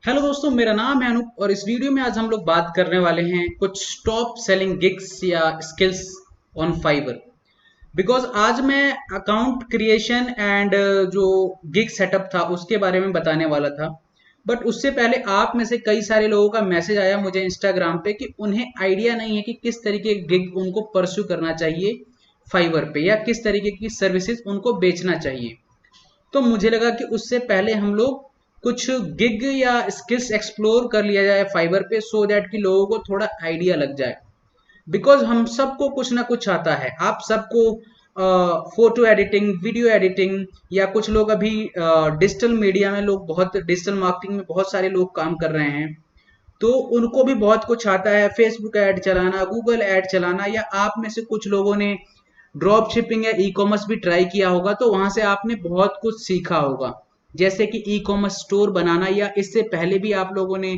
Hello दोस्तों, मेरा नाम है अनूप और इस वीडियो में आज हम लोग बात करने वाले हैं कुछ टॉप सेलिंग गिग्स या स्किल्स ऑन फाइवर। बिकॉज आज मैं अकाउंट क्रिएशन एंड जो गिग सेटअप था उसके बारे में बताने वाला था। बट उससे पहले आप में से कई सारे लोगों का मैसेज आया मुझे इंस्टाग्राम पे कि उन्हें आइडिया नहीं है कि किस तरीके की गिग उनको परस्यू करना चाहिए फाइवर पे या किस तरीके की सर्विसेज उनको बेचना चाहिए। तो मुझे लगा कि उससे पहले हम लोग कुछ गिग या स्किल्स एक्सप्लोर कर लिया जाए फाइबर पे, सो दैट कि लोगों को थोड़ा आइडिया लग जाए। बिकॉज हम सबको कुछ ना कुछ आता है। आप सबको फोटो एडिटिंग, वीडियो एडिटिंग, या कुछ लोग अभी डिजिटल मीडिया में लोग बहुत डिजिटल मार्केटिंग में बहुत सारे लोग काम कर रहे हैं, तो उनको भी बहुत कुछ आता है। फेसबुक ऐड चलाना, गूगल ऐड चलाना, या आप में से कुछ लोगों ने ड्रॉप शिपिंग या ई कॉमर्स भी ट्राई किया होगा, तो वहां से आपने बहुत कुछ सीखा होगा। जैसे कि ई कॉमर्स स्टोर बनाना, या इससे पहले भी आप लोगों ने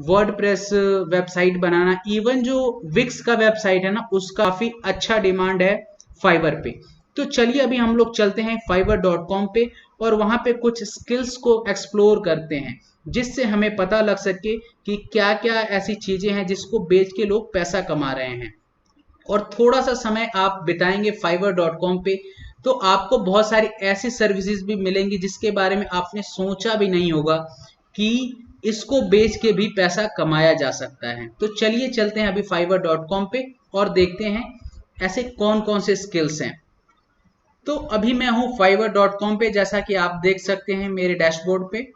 वर्डप्रेस वेबसाइट बनाना। इवन जो विक्स का वेबसाइट है ना, उसका काफी अच्छा डिमांड है फाइवर पे। तो चलिए अभी हम लोग चलते हैं fiverr.com पे और वहां पे कुछ स्किल्स को एक्सप्लोर करते हैं, जिससे हमें पता लग सके कि क्या क्या ऐसी चीजें हैं जिसको बेच के लोग पैसा कमा रहे हैं। और थोड़ा सा समय आप बिताएंगे fiverr.com पे, तो आपको बहुत सारी ऐसी सर्विसेज भी मिलेंगी जिसके बारे में आपने सोचा भी नहीं होगा कि इसको बेच के भी पैसा कमाया जा सकता है। तो चलिए चलते हैं अभी fiverr.com पे और देखते हैं ऐसे कौन कौन से स्किल्स हैं। तो अभी मैं हूं fiverr.com पे, जैसा कि आप देख सकते हैं मेरे डैशबोर्ड पे।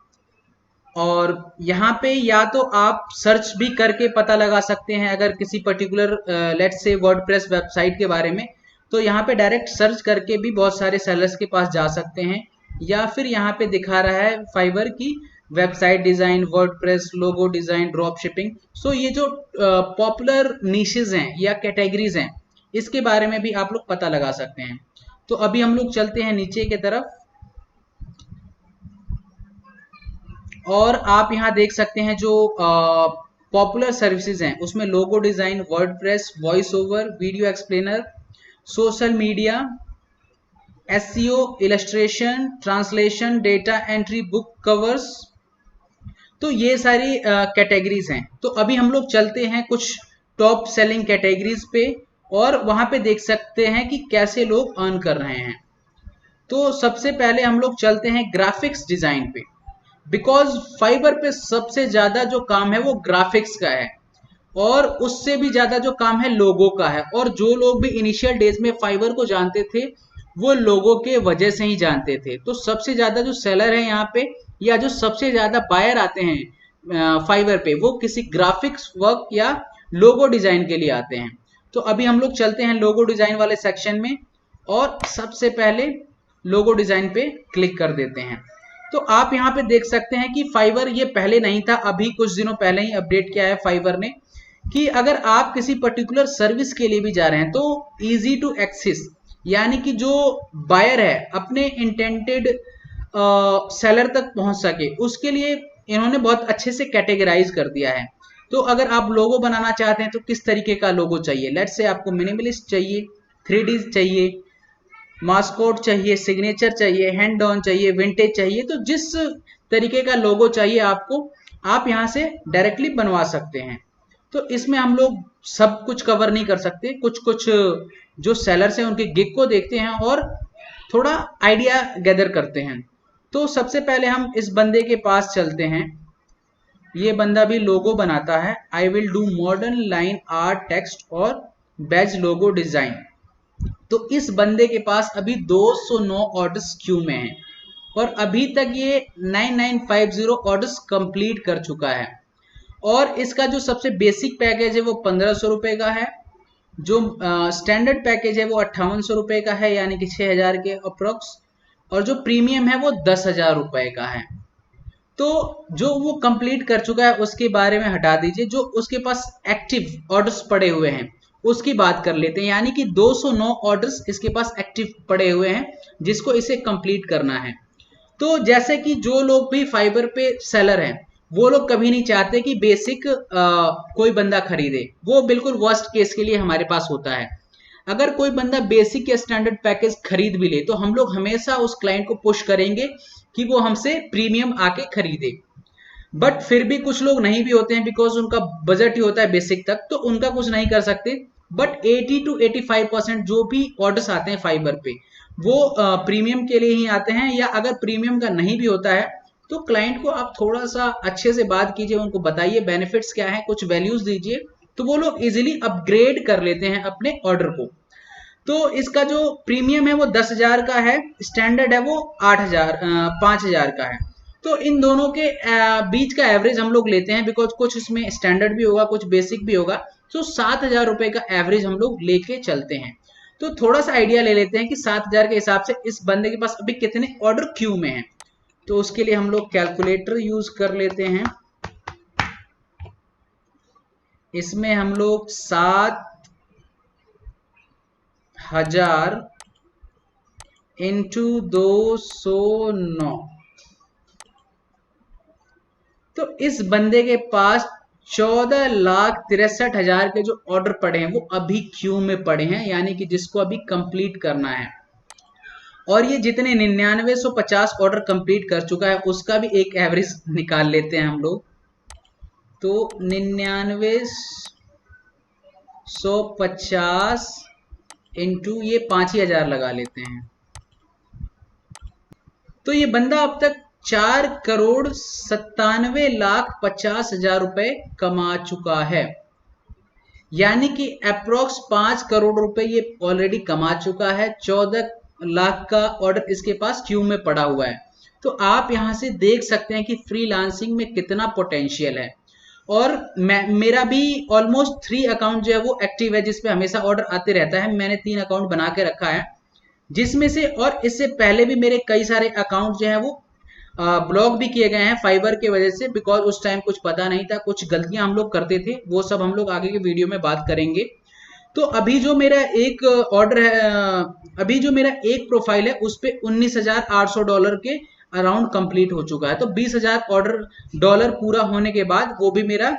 और यहाँ पे या तो आप सर्च भी करके पता लगा सकते हैं अगर किसी particular let's say WordPress website के बारे में, तो यहाँ पे डायरेक्ट सर्च करके भी बहुत सारे सेलर्स के पास जा सकते हैं। या फिर यहाँ पे दिखा रहा है फाइवर की website design, WordPress, logo design, drop shipping. So ये जो पॉपुलर निशेज हैं या कैटेगरीज हैं, इसके बारे में भी आप लोग पता लगा सकते हैं। तो अभी हम लोग चलते हैं नीचे की तरफ और आप यहाँ देख सकते हैं जो पॉपुलर सर्विसेज हैं उसमें logo design, WordPress, voice over, video explainer, social media, SEO, illustration, translation, data entry, book covers. तो ये सारी कैटेगरीज हैं। तो अभी हम लोग चलते हैं कुछ टॉप सेलिंग कैटेगरीज पे और वहां पे देख सकते हैं कि कैसे लोग अर्न कर रहे हैं। तो सबसे पहले हम लोग चलते हैं ग्राफिक्स डिजाइन पे। बिकॉज फाइबर पे सबसे ज्यादा जो काम है वो ग्राफिक्स का है, और उससे भी ज्यादा जो काम है लोगो का है। और जो लोग भी इनिशियल डेज में फाइबर को जानते थे वो लोगो के वजह से ही जानते थे। तो सबसे ज्यादा जो सेलर है यहाँ पे, या जो सबसे ज्यादा बायर आते हैं फाइबर पे, वो किसी ग्राफिक्स वर्क या लोगो डिजाइन के लिए आते हैं। तो अभी हम लोग चलते हैं लोगो डिजाइन वाले सेक्शन में और सबसे पहले लोगो डिजाइन पे क्लिक कर देते हैं। तो आप यहाँ पे देख सकते हैं कि फाइवर ये पहले नहीं था, अभी कुछ दिनों पहले ही अपडेट किया है फाइवर ने, कि अगर आप किसी पर्टिकुलर सर्विस के लिए भी जा रहे हैं तो इजी टू एक्सेस, यानी कि जो बायर है अपने इंटेंटेड सेलर तक पहुंच सके, उसके लिए इन्होंने बहुत अच्छे से कैटेगराइज कर दिया है। तो अगर आप लोगो बनाना चाहते हैं तो किस तरीके का लोगो चाहिए, लेट्स से आपको मिनिमलिस्ट चाहिए, 3D चाहिए, मास्कोट चाहिए, सिग्नेचर चाहिए, हैंड ऑन चाहिए, विंटेज चाहिए, तो जिस तरीके का लोगो चाहिए आपको, आप यहाँ से डायरेक्टली बनवा सकते हैं। तो इसमें हम लोग सब कुछ कवर नहीं कर सकते, कुछ कुछ जो सेलर्स हैं उनके गिग को देखते हैं और थोड़ा आइडिया गैदर करते हैं। तो सबसे पहले हम इस बंदे के पास चलते हैं। ये बंदा भी लोगो बनाता है। I will do modern line art, text और बैज लोगो डिजाइन। तो इस बंदे के पास अभी 209 ऑर्डर्स क्यू में हैं और अभी तक ये 9950 ऑर्डर्स कंप्लीट कर चुका है। और इसका जो सबसे बेसिक पैकेज है वो 1500 रुपए का है। जो स्टैंडर्ड पैकेज है वो 5800 रुपए का है, यानी कि 6000 के अप्रोक्स। और जो प्रीमियम है वो 10,000 रुपए का है। तो जो वो कंप्लीट कर चुका है उसके बारे में हटा दीजिए, जो उसके पास एक्टिव ऑर्डर्स पड़े हुए हैं उसकी बात कर लेते हैं। यानी कि 209 ऑर्डर्स इसके पास एक्टिव पड़े हुए हैं जिसको इसे कंप्लीट करना है। तो जैसे कि जो लोग भी फाइबर पे सेलर हैं वो लोग कभी नहीं चाहते कि बेसिक कोई बंदा खरीदे, वो बिल्कुल वर्स्ट केस के लिए हमारे पास होता है। अगर कोई बंदा बेसिक या स्टैंडर्ड पैकेज खरीद भी ले तो हम लोग हमेशा उस क्लाइंट को पुश करेंगे कि वो हमसे प्रीमियम आके खरीदे। बट फिर भी कुछ लोग नहीं भी होते हैं, बिकॉज उनका बजट ही होता है बेसिक तक, तो उनका कुछ नहीं कर सकते। बट 80 to 85% जो भी ऑर्डर्स आते हैं फाइबर पे वो प्रीमियम के लिए ही आते हैं, या अगर प्रीमियम का नहीं भी होता है तो क्लाइंट को आप थोड़ा सा अच्छे से बात कीजिए, उनको बताइए बेनिफिट्स क्या है, कुछ वैल्यूज दीजिए, तो वो लोग इजीली अपग्रेड कर लेते हैं अपने ऑर्डर को। तो इसका जो प्रीमियम है वो 10,000 का है, स्टैंडर्ड है वो 5,000 का है। तो इन दोनों के बीच का एवरेज हम लोग लेते हैं, बिकॉज कुछ इसमें स्टैंडर्ड भी होगा, कुछ बेसिक भी होगा। तो 7,000 रुपए का एवरेज हम लोग लेके चलते हैं। तो थोड़ा सा आइडिया ले लेते हैं कि 7,000 के हिसाब से इस बंदे के पास अभी कितने ऑर्डर क्यू में हैं। तो उसके लिए हम लोग कैलकुलेटर यूज कर लेते हैं। इसमें हम लोग 7,000 इंटू 209, तो इस बंदे के पास 14,63,000 के जो ऑर्डर पड़े हैं वो अभी क्यू में पड़े हैं, यानी कि जिसको अभी कंप्लीट करना है। और ये जितने 9950 ऑर्डर कंप्लीट कर चुका है उसका भी एक एवरेज निकाल लेते हैं हम लोग। तो 99,150 इंटू ये 5,000 लगा लेते हैं। तो ये बंदा अब तक 4,97,50,000 रुपए कमा चुका है, यानी कि अप्रोक्स 5 करोड़ रुपए ये ऑलरेडी कमा चुका है। 14 लाख का ऑर्डर इसके पास क्यू में पड़ा हुआ है। तो आप यहां से देख सकते हैं कि फ्रीलांसिंग में कितना पोटेंशियल है। और मेरा भी ऑलमोस्ट 3 अकाउंट जो है वो एक्टिव है, जिसपे हमेशा ऑर्डर आते रहता है। मैंने 3 अकाउंट बना के रखा है, जिसमें से और इससे पहले भी मेरे कई सारे अकाउंट जो है वो ब्लॉक भी किए गए हैं फाइबर की वजह से, बिकॉज उस टाइम कुछ पता नहीं था, कुछ गलतियां हम लोग करते थे, वो सब हम लोग आगे के वीडियो में बात करेंगे। तो अभी जो मेरा एक ऑर्डर है, अभी जो मेरा एक प्रोफाइल है उस पे $19,800 के अराउंड कंप्लीट हो चुका है। तो $20,000 पूरा होने के बाद वो भी मेरा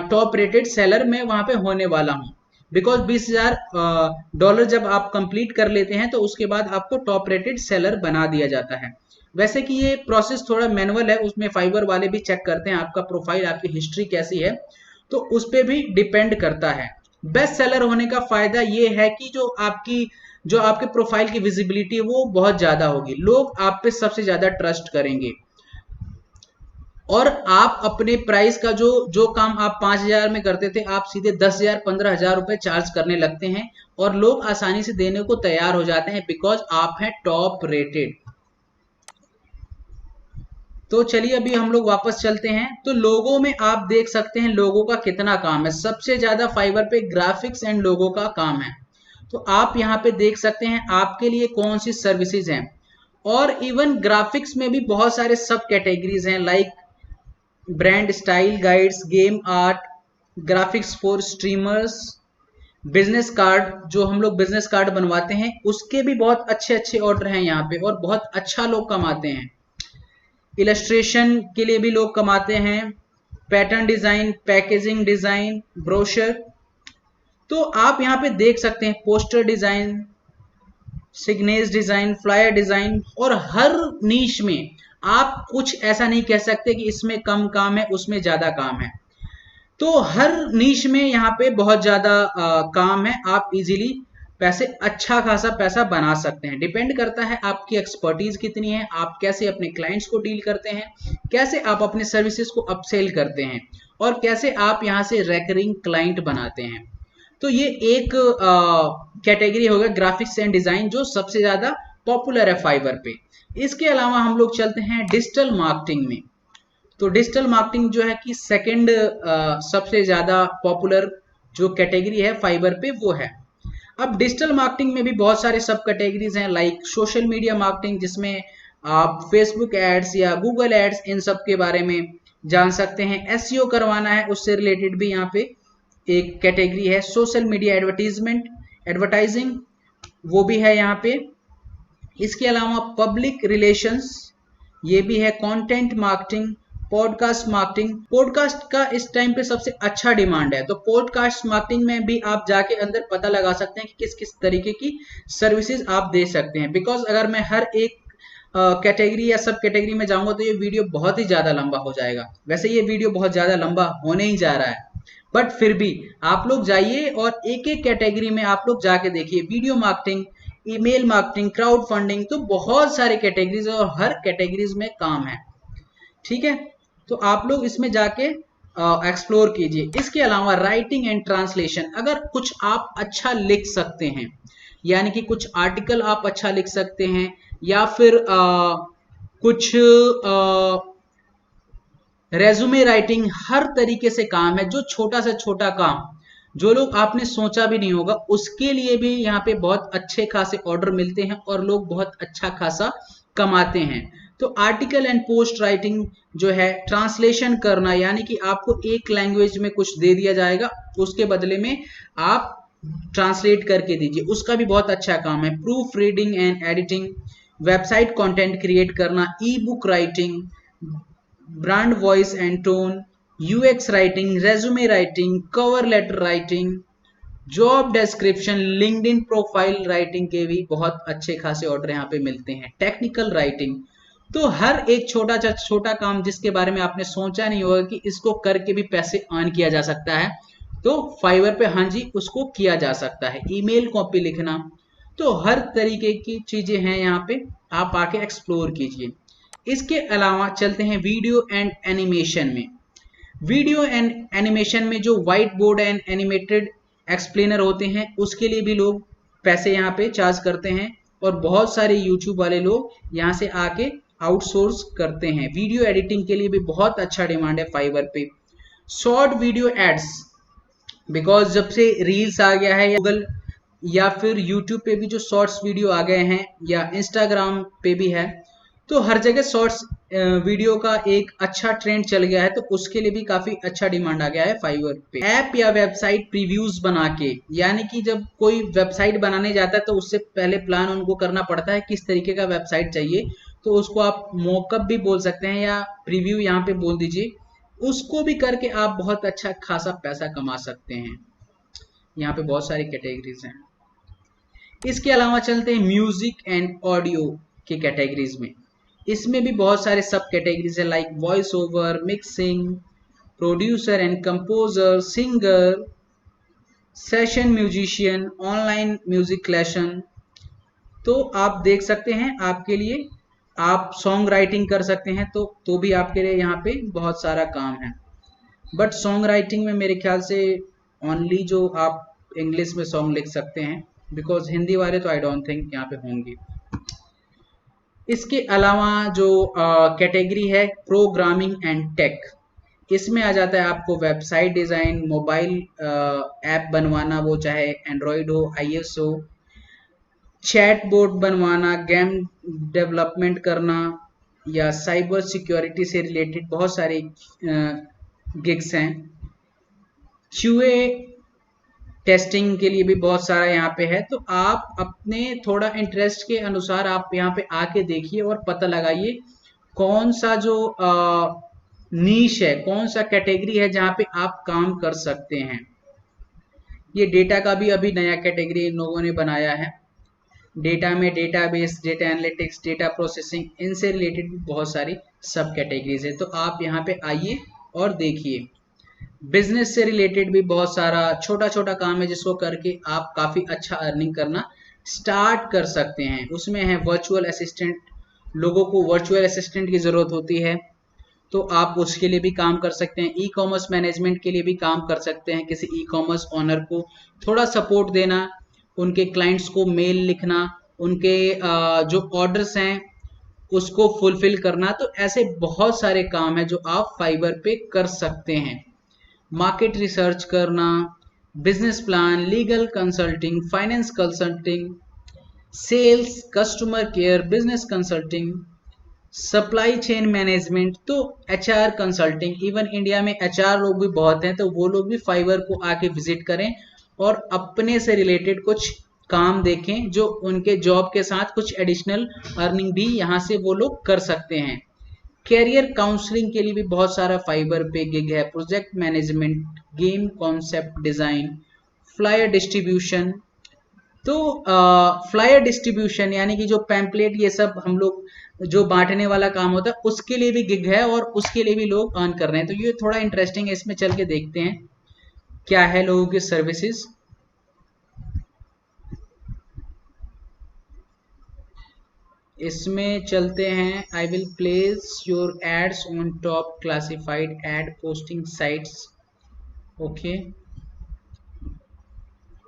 टॉप रेटेड सेलर में वहां पे होने वाला हूं, बिकॉज $20,000 जब आप कंप्लीट कर लेते हैं तो उसके बाद आपको टॉप रेटेड सेलर बना दिया जाता है। वैसे कि ये प्रोसेस थोड़ा मैनुअल है, उसमें फाइबर वाले भी चेक करते हैं आपका प्रोफाइल, आपकी हिस्ट्री कैसी है, तो उस पर भी डिपेंड करता है। बेस्ट सेलर होने का फायदा ये है कि जो आपके प्रोफाइल की विजिबिलिटी है वो बहुत ज्यादा होगी, लोग आप पे सबसे ज्यादा ट्रस्ट करेंगे। और आप अपने प्राइस का जो काम आप 5,000 में करते थे, आप सीधे 10,000 15,000 रुपए चार्ज करने लगते हैं, और लोग आसानी से देने को तैयार हो जाते हैं, बिकॉज आप हैं टॉप रेटेड। तो चलिए अभी हम लोग वापस चलते हैं। तो लोगों में आप देख सकते हैं लोगों का कितना काम है। सबसे ज्यादा फाइबर पे ग्राफिक्स एंड लोगों का काम है। तो आप यहाँ पे देख सकते हैं आपके लिए कौन सी सर्विसेज हैं। और इवन ग्राफिक्स में भी बहुत सारे सब कैटेगरीज हैं, like brand style guides, game art, graphics for streamers, business card, जो हम लोग बिजनेस कार्ड बनवाते हैं उसके भी बहुत अच्छे अच्छे ऑर्डर हैं यहाँ पे, और बहुत अच्छा लोग कमाते हैं। इलस्ट्रेशन के लिए भी लोग कमाते हैं, pattern design, packaging design, brochure. तो आप यहाँ पे देख सकते हैं poster design, signage design, flyer design, और हर नीश में आप कुछ ऐसा नहीं कह सकते कि इसमें कम काम है उसमें ज्यादा काम है। तो हर नीश में यहाँ पे बहुत ज्यादा काम है, आप इजीली पैसे अच्छा खासा पैसा बना सकते हैं। डिपेंड करता है आपकी एक्सपर्टीज कितनी है, आप कैसे अपने क्लाइंट्स को डील करते हैं, कैसे आप अपने सर्विसेज को अपसेल करते हैं, और कैसे आप यहाँ से रेकरिंग क्लाइंट बनाते हैं। तो ये एक कैटेगरी होगा ग्राफिक्स एंड डिजाइन, जो सबसे ज्यादा पॉपुलर है फाइवर पे। इसके अलावा हम लोग चलते हैं डिजिटल मार्केटिंग में। तो डिजिटल मार्केटिंग जो है कि सेकंड सबसे ज्यादा पॉपुलर जो कैटेगरी है फाइबर पे वो है। अब डिजिटल मार्केटिंग में भी बहुत सारे सब कैटेगरीज हैं, लाइक सोशल मीडिया मार्केटिंग, जिसमें आप फेसबुक एड्स या गूगल एड्स इन सब के बारे में जान सकते हैं। एसईओ करवाना है उससे रिलेटेड भी यहाँ पे एक कैटेगरी है। सोशल मीडिया एडवर्टाइजिंग वो भी है यहाँ पे। इसके अलावा पब्लिक रिलेशंस ये भी है, content marketing, podcast marketing. Podcast का इस टाइम पे सबसे अच्छा डिमांड है, तो पॉडकास्ट मार्केटिंग में भी आप जाके अंदर पता लगा सकते हैं कि किस किस तरीके की सर्विसेज आप दे सकते हैं। बिकॉज अगर मैं हर एक कैटेगरी या सब कैटेगरी में जाऊंगा तो ये वीडियो बहुत ही ज़्यादा लंबा हो जाएगा। वैसे ये वीडियो बहुत ज़्यादा लंबा होने ही जा रहा है, बट फिर भी आप लोग जाइए और एक एक कैटेगरी में आप लोग जाके देखिए। Video marketing, email marketing, crowd funding, तो बहुत सारे कैटेगरीज है और हर कैटेगरीज में काम है। ठीक है, तो आप लोग इसमें जाके एक्सप्लोर कीजिए। इसके अलावा राइटिंग एंड ट्रांसलेशन, अगर कुछ आप अच्छा लिख सकते हैं, यानी कि कुछ आर्टिकल आप अच्छा लिख सकते हैं, या फिर कुछ रेज्यूमे राइटिंग, हर तरीके से काम है। जो छोटा से छोटा काम जो लोग आपने सोचा भी नहीं होगा, उसके लिए भी यहाँ पे बहुत अच्छे खासे ऑर्डर मिलते हैं और लोग बहुत अच्छा खासा कमाते हैं। तो आर्टिकल एंड पोस्ट राइटिंग जो है, ट्रांसलेशन करना, यानी कि आपको एक लैंग्वेज में कुछ दे दिया जाएगा, उसके बदले में आप ट्रांसलेट करके दीजिए, उसका भी बहुत अच्छा काम है। Proofreading and editing, website content create करना, e book writing, brand voice and tone, UX writing, resume writing, cover letter writing, job description, LinkedIn profile writing के भी बहुत अच्छे खासे ऑर्डर यहाँ पे मिलते हैं। टेक्निकल राइटिंग, तो हर एक छोटा छोटा काम जिसके बारे में आपने सोचा नहीं होगा कि इसको करके भी पैसे अर्न किया जा सकता है, तो फाइवर पे हाँ जी उसको किया जा सकता है। ईमेल कॉपी लिखना, तो हर तरीके की चीजें हैं यहाँ पे, आप आके एक्सप्लोर कीजिए। इसके अलावा चलते हैं वीडियो एंड एनिमेशन में। वीडियो एंड एनिमेशन में जो white board and animated explainer होते हैं, उसके लिए भी लोग पैसे यहाँ पे चार्ज करते हैं और बहुत सारे यूट्यूब वाले लोग यहाँ से आके आउटसोर्स करते हैं। वीडियो एडिटिंग के लिए भी बहुत अच्छा डिमांड है फाइवर पे। शॉर्ट वीडियो एड्स, बिकॉज जब से रील्स आ गया है, या गूगल या फिर यूट्यूब पे भी जो शॉर्ट्स वीडियो आ गए हैं, या इंस्टाग्राम पे भी है, तो हर जगह शॉर्ट्स वीडियो का एक अच्छा ट्रेंड चल गया है, तो उसके लिए भी काफी अच्छा डिमांड आ गया है फाइवर पे। ऐप या वेबसाइट प्रीव्यूज बना के, यानी कि जब कोई वेबसाइट बनाने जाता है तो उससे पहले प्लान उनको करना पड़ता है किस तरीके का वेबसाइट चाहिए, तो उसको आप मॉकअप भी बोल सकते हैं या प्रीव्यू यहाँ पे बोल दीजिए। उसको भी करके आप बहुत अच्छा खासा पैसा कमा सकते हैं। यहाँ पे बहुत सारी कैटेगरीज हैं। इसके अलावा चलते हैं म्यूजिक एंड ऑडियो की कैटेगरीज में। इसमें भी बहुत सारे सब कैटेगरीज है, like voice over, mixing, producer and composer, singer, session musician, online music क्लेशन। तो आप देख सकते हैं, आपके लिए आप सॉन्ग राइटिंग कर सकते हैं, तो भी आपके लिए यहाँ पे बहुत सारा काम है। बट सॉन्ग राइटिंग में मेरे ख्याल से ओनली जो आप इंग्लिश में सॉन्ग लिख सकते हैं, बिकॉज हिंदी वाले तो आई डोंट थिंक यहाँ पे होंगे। इसके अलावा जो कैटेगरी है प्रोग्रामिंग एंड टेक, इसमें आ जाता है आपको वेबसाइट डिज़ाइन, मोबाइल ऐप बनवाना, वो चाहे एंड्रॉयड हो, आईएस हो, चैट बोर्ड बनवाना, गेम डेवलपमेंट करना, या साइबर सिक्योरिटी से रिलेटेड बहुत सारे गिग्स हैं। क्यूए टेस्टिंग के लिए भी बहुत सारा यहाँ पे है। तो आप अपने थोड़ा इंटरेस्ट के अनुसार आप यहाँ पे आके देखिए और पता लगाइए कौन सा जो नीश है, कौन सा कैटेगरी है जहाँ पे आप काम कर सकते हैं। ये डेटा का भी अभी नया कैटेगरी इन लोगों ने बनाया है। डेटा में database, data analytics, data processing, इनसे रिलेटेड भी बहुत सारी सब कैटेगरीज है। तो आप यहाँ पे आइए और देखिए। बिजनेस से रिलेटेड भी बहुत सारा छोटा छोटा काम है जिसको करके आप काफ़ी अच्छा अर्निंग करना स्टार्ट कर सकते हैं। उसमें है वर्चुअल असिस्टेंट, लोगों को वर्चुअल असिस्टेंट की ज़रूरत होती है, तो आप उसके लिए भी काम कर सकते हैं। ई कॉमर्स मैनेजमेंट के लिए भी काम कर सकते हैं, किसी ई कॉमर्स ओनर को थोड़ा सपोर्ट देना, उनके क्लाइंट्स को मेल लिखना, उनके जो ऑर्डर्स हैं उसको फुलफिल करना। तो ऐसे बहुत सारे काम हैं जो आप फाइवर पे कर सकते हैं। मार्केट रिसर्च करना, business plan, legal consulting, finance consulting, sales, customer care, business consulting, supply chain management, तो एचआर कंसल्टिंग। इवन इंडिया में एचआर लोग भी बहुत हैं, तो वो लोग भी फाइवर को आके विजिट करें और अपने से रिलेटेड कुछ काम देखें, जो उनके जॉब के साथ कुछ एडिशनल अर्निंग भी यहाँ से वो लोग कर सकते हैं। कैरियर काउंसलिंग के लिए भी बहुत सारा फाइबर पे गिग है। Project management, game concept design, flyer distribution. तो फ्लायर डिस्ट्रीब्यूशन यानी कि जो पैम्पलेट ये सब हम लोग जो बांटने वाला काम होता है उसके लिए भी गिग है और उसके लिए भी लोग अर्न कर रहे हैं। तो ये थोड़ा इंटरेस्टिंग है, इसमें चल के देखते हैं क्या है लोगों की सर्विसेज। इसमें चलते हैं। I will place your ads on top classified ad posting sites. Okay,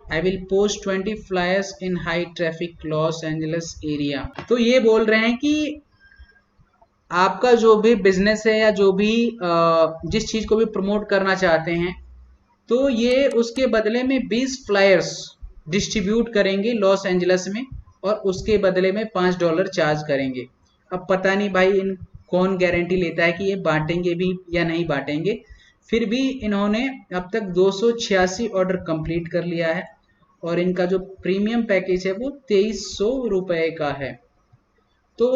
I will post 20 flyers in high traffic Los Angeles area. तो ये बोल रहे हैं कि आपका जो भी बिजनेस है या जो भी जिस चीज को भी प्रमोट करना चाहते हैं, तो ये उसके बदले में 20 फ्लायर्स डिस्ट्रीब्यूट करेंगे लॉस एंजलिस में और उसके बदले में $5 चार्ज करेंगे। अब पता नहीं भाई इन कौन गारंटी लेता है कि ये बांटेंगे भी या नहीं बांटेंगे। फिर भी इन्होंने अब तक 286 ऑर्डर कंप्लीट कर लिया है और इनका जो प्रीमियम पैकेज है वो 2300 रुपए का है। तो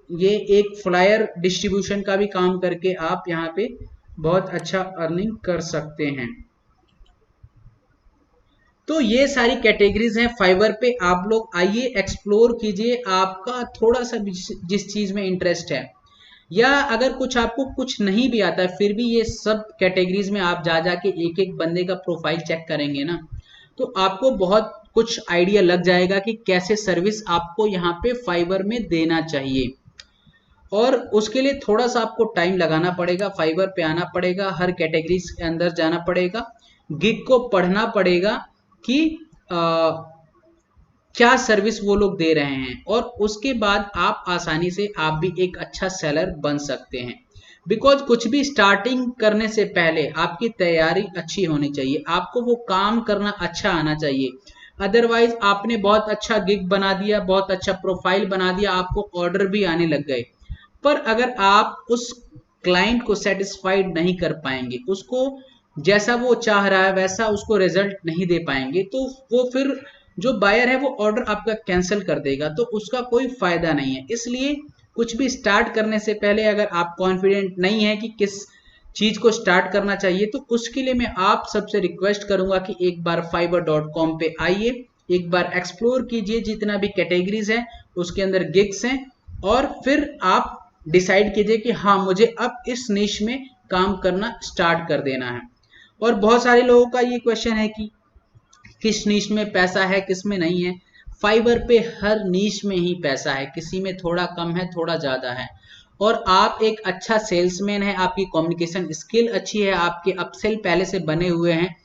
ये एक फ्लायर डिस्ट्रीब्यूशन का भी काम करके आप यहाँ पे बहुत अच्छा अर्निंग कर सकते हैं। तो ये सारी कैटेगरीज हैं फाइवर पे। आप लोग आइए एक्सप्लोर कीजिए, आपका थोड़ा सा जिस चीज में इंटरेस्ट है या अगर कुछ आपको कुछ नहीं भी आता है फिर भी ये सब कैटेगरीज में आप जा जाके एक एक बंदे का प्रोफाइल चेक करेंगे ना, तो आपको बहुत कुछ आइडिया लग जाएगा कि कैसे सर्विस आपको यहाँ पे फाइवर में देना चाहिए। और उसके लिए थोड़ा सा आपको टाइम लगाना पड़ेगा, फाइवर पे आना पड़ेगा, हर कैटेगरीज के अंदर जाना पड़ेगा, गिग को पढ़ना पड़ेगा कि क्या सर्विस वो लोग दे रहे हैं और उसके बाद आप आसानी से आप भी एक अच्छा सेलर बन सकते हैं। बिकॉज कुछ भी स्टार्टिंग करने से पहले आपकी तैयारी अच्छी होनी चाहिए, आपको वो काम करना अच्छा आना चाहिए। अदरवाइज आपने बहुत अच्छा गिग बना दिया, बहुत अच्छा प्रोफाइल बना दिया, आपको ऑर्डर भी आने लग गए, पर अगर आप उस क्लाइंट को सेटिस्फाइड नहीं कर पाएंगे, उसको जैसा वो चाह रहा है वैसा उसको रिजल्ट नहीं दे पाएंगे, तो वो फिर जो बायर है वो ऑर्डर आपका कैंसिल कर देगा, तो उसका कोई फायदा नहीं है। इसलिए कुछ भी स्टार्ट करने से पहले अगर आप कॉन्फिडेंट नहीं है कि किस चीज को स्टार्ट करना चाहिए, तो उसके लिए मैं आप सबसे रिक्वेस्ट करूंगा कि एक बार fiverr.com पे आइए, एक बार एक्सप्लोर कीजिए जितना भी कैटेगरीज है उसके अंदर गिग्स हैं, और फिर आप डिसाइड कीजिए कि हाँ मुझे अब इस निश में काम करना स्टार्ट कर देना है। और बहुत सारे लोगों का ये क्वेश्चन है कि किस नीश में पैसा है किस में नहीं है। फाइवर पे हर नीश में ही पैसा है, किसी में थोड़ा कम है थोड़ा ज्यादा है। और आप एक अच्छा सेल्समैन है, आपकी कम्युनिकेशन स्किल अच्छी है, आपके अपसेल पहले से बने हुए हैं,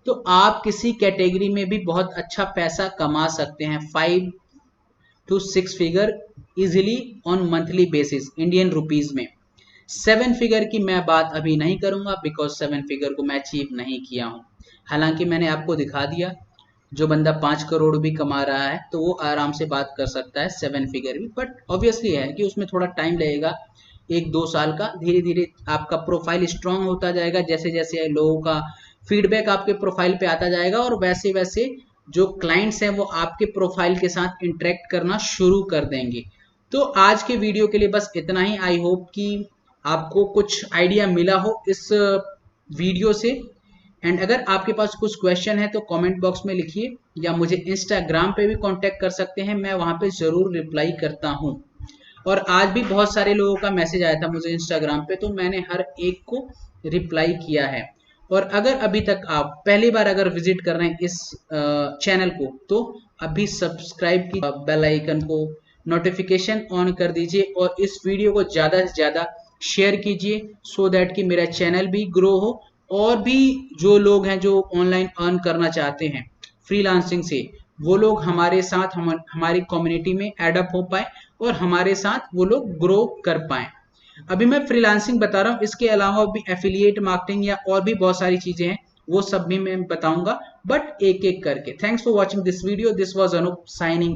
तो आप किसी कैटेगरी में भी बहुत अच्छा पैसा कमा सकते हैं। 5 to 6 figure easily on monthly basis Indian rupees में। 7 फिगर की मैं बात अभी नहीं करूंगा बिकॉज 7 फिगर को मैं अचीव नहीं किया हूं। हालांकि मैंने आपको दिखा दिया जो बंदा 5 करोड़ भी कमा रहा है तो वो आराम से बात कर सकता है 7 फिगर भी, बट ऑब्वियसली है कि उसमें थोड़ा टाइम लगेगा, 1-2 साल का। धीरे धीरे आपका प्रोफाइल स्ट्रांग होता जाएगा, जैसे जैसे लोगों का फीडबैक आपके प्रोफाइल पे आता जाएगा और वैसे वैसे जो क्लाइंट्स हैं वो आपके प्रोफाइल के साथ इंटरेक्ट करना शुरू कर देंगे। तो आज के वीडियो के लिए बस इतना ही। आई होप कि आपको कुछ आइडिया मिला हो इस वीडियो से। एंड अगर आपके पास कुछ क्वेश्चन है तो कमेंट बॉक्स में लिखिए या मुझे इंस्टाग्राम पे भी कांटेक्ट कर सकते हैं, मैं वहां पे जरूर रिप्लाई करता हूं। और आज भी बहुत सारे लोगों का मैसेज आया था मुझे इंस्टाग्राम पे, तो मैंने हर एक को रिप्लाई किया है। और अगर अभी तक आप पहली बार अगर विजिट कर रहे हैं इस चैनल को, तो अभी सब्सक्राइब की बेल आइकन को नोटिफिकेशन ऑन कर दीजिए और इस वीडियो को ज़्यादा से ज़्यादा शेयर कीजिए सो दैट कि मेरा चैनल भी ग्रो हो और भी जो लोग हैं जो ऑनलाइन अर्न करना चाहते हैं फ्रीलांसिंग से, वो लोग हमारे साथ हमारी कम्युनिटी में एडअप हो पाए और हमारे साथ वो लोग ग्रो कर पाए। अभी मैं फ्रीलांसिंग बता रहा हूँ, इसके अलावा भी एफिलिएट मार्केटिंग या और भी बहुत सारी चीजें हैं, वो सब भी मैं बताऊंगा, बट एक एक करके। Thanks for watching this video. This was Anup signing